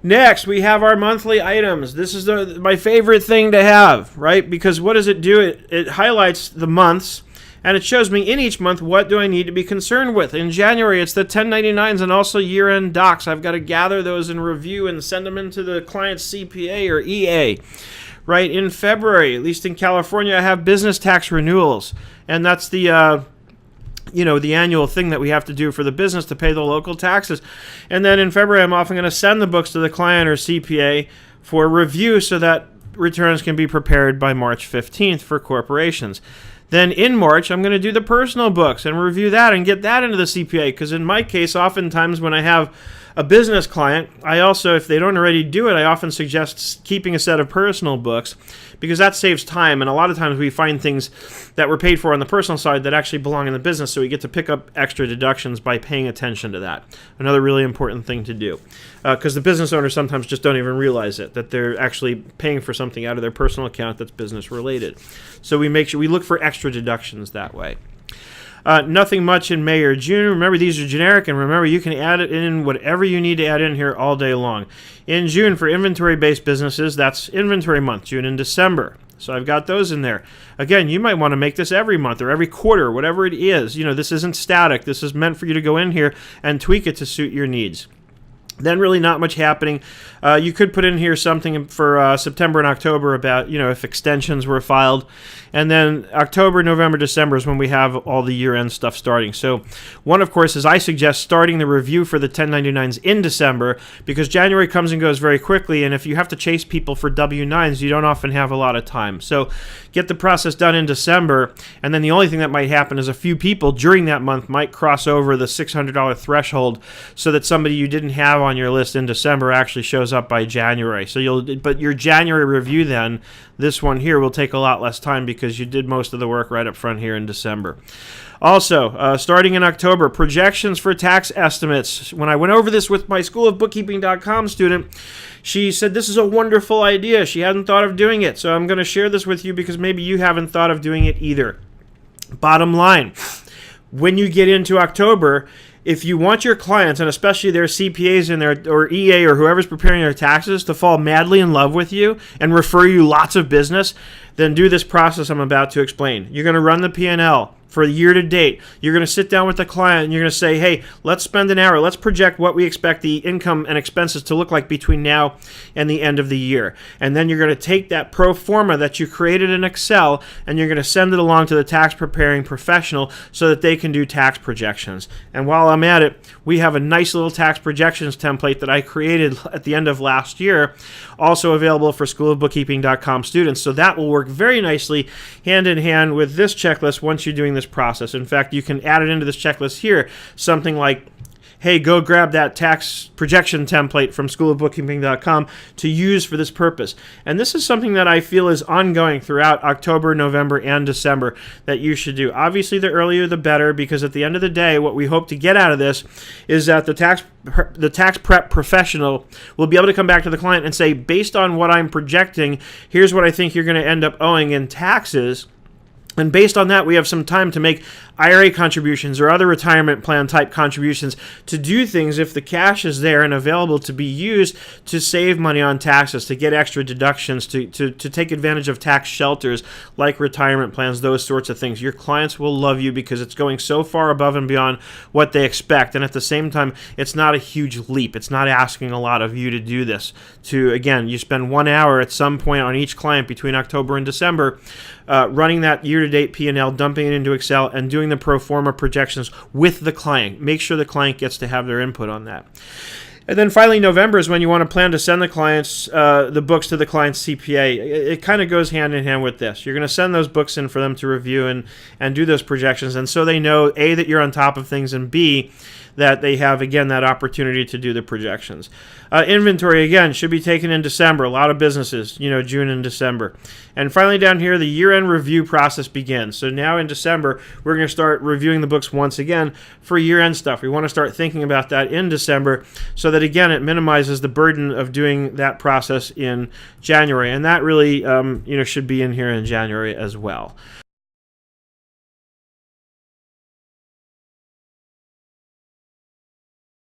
Next, we have our monthly items. This is my favorite thing to have, right? Because what does it do? It highlights the months, and it shows me in each month what do I need to be concerned with. In January, it's the 1099s and also year-end docs. I've got to gather those and review and send them into the client's CPA or EA. Right? In February, at least in California, I have business tax renewals, and that's the the annual thing that we have to do for the business to pay the local taxes. And then in February, I'm often going to send the books to the client or CPA for review so that returns can be prepared by March 15th for corporations. Then in March, I'm going to do the personal books and review that and get that into the CPA, because in my case, oftentimes when I have a business client, I also, if they don't already do it, I often suggest keeping a set of personal books, because that saves time. And a lot of times we find things that were paid for on the personal side that actually belong in the business, so we get to pick up extra deductions by paying attention to that. Another really important thing to do, because the business owners sometimes just don't even realize it, that they're actually paying for something out of their personal account that's business related. So we make sure we look for extra deductions that way. Nothing much in May or June. Remember, these are generic, and remember, you can add it in whatever you need to add in here all day long. In June, for inventory-based businesses, that's inventory month, June and December. So I've got those in there. Again, you might want to make this every month or every quarter, whatever it is. This isn't static. This is meant for you to go in here and tweak it to suit your needs. Then really not much happening. You could put in here something for September and October about, if extensions were filed. And then October, November, December is when we have all the year-end stuff starting. So one, of course, is I suggest starting the review for the 1099s in December, because January comes and goes very quickly, and if you have to chase people for W-9s, you don't often have a lot of time. So get the process done in December, and then the only thing that might happen is a few people during that month might cross over the $600 threshold, so that somebody you didn't have on your list in December actually shows up by January. But your January review then, this one here, will take a lot less time because you did most of the work right up front here in December. Also, starting in October, projections for tax estimates. When I went over this with my schoolofbookkeeping.com student, she said this is a wonderful idea. She hadn't thought of doing it. So I'm going to share this with you because maybe you haven't thought of doing it either. Bottom line, when you get into October, if you want your clients, and especially their CPAs and or EA or whoever's preparing their taxes, to fall madly in love with you and refer you lots of business, then do this process I'm about to explain. You're going to run the P&L for year to date. You're going to sit down with the client and you're going to say, hey, let's spend an hour. Let's project what we expect the income and expenses to look like between now and the end of the year. And then you're going to take that pro forma that you created in Excel and you're going to send it along to the tax preparing professional so that they can do tax projections. And while I'm at it, we have a nice little tax projections template that I created at the end of last year, also available for schoolofbookkeeping.com students. So that will work very nicely hand in hand with this checklist once you're doing this process. In fact, you can add it into this checklist here, something like, hey, go grab that tax projection template from schoolofbookkeeping.com to use for this purpose. And this is something that I feel is ongoing throughout October, November, and December that you should do. Obviously, the earlier the better, because at the end of the day, what we hope to get out of this is that the tax prep professional will be able to come back to the client and say, based on what I'm projecting, here's what I think you're going to end up owing in taxes. And based on that, we have some time to make IRA contributions or other retirement plan type contributions to do things if the cash is there and available to be used to save money on taxes, to get extra deductions, to take advantage of tax shelters like retirement plans, those sorts of things. Your clients will love you because it's going so far above and beyond what they expect. And at the same time, it's not a huge leap. It's not asking a lot of you to do this. Again, you spend 1 hour at some point on each client between October and December running that year-to-date P&L, dumping it into Excel, and doing the pro forma projections with the client. Make sure the client gets to have their input on that. And then finally, November is when you want to plan to send the clients the books to the client's CPA. It kind of goes hand in hand with this. You're going to send those books in for them to review and do those projections, and so they know, A, that you're on top of things, and B, that they have, again, that opportunity to do the projections. Inventory, again, should be taken in December. A lot of businesses, June and December. And finally, down here, the year-end review process begins. So now in December, we're going to start reviewing the books once again for year-end stuff. We want to start thinking about that in December so that, again, it minimizes the burden of doing that process in January. And that really, should be in here in January as well.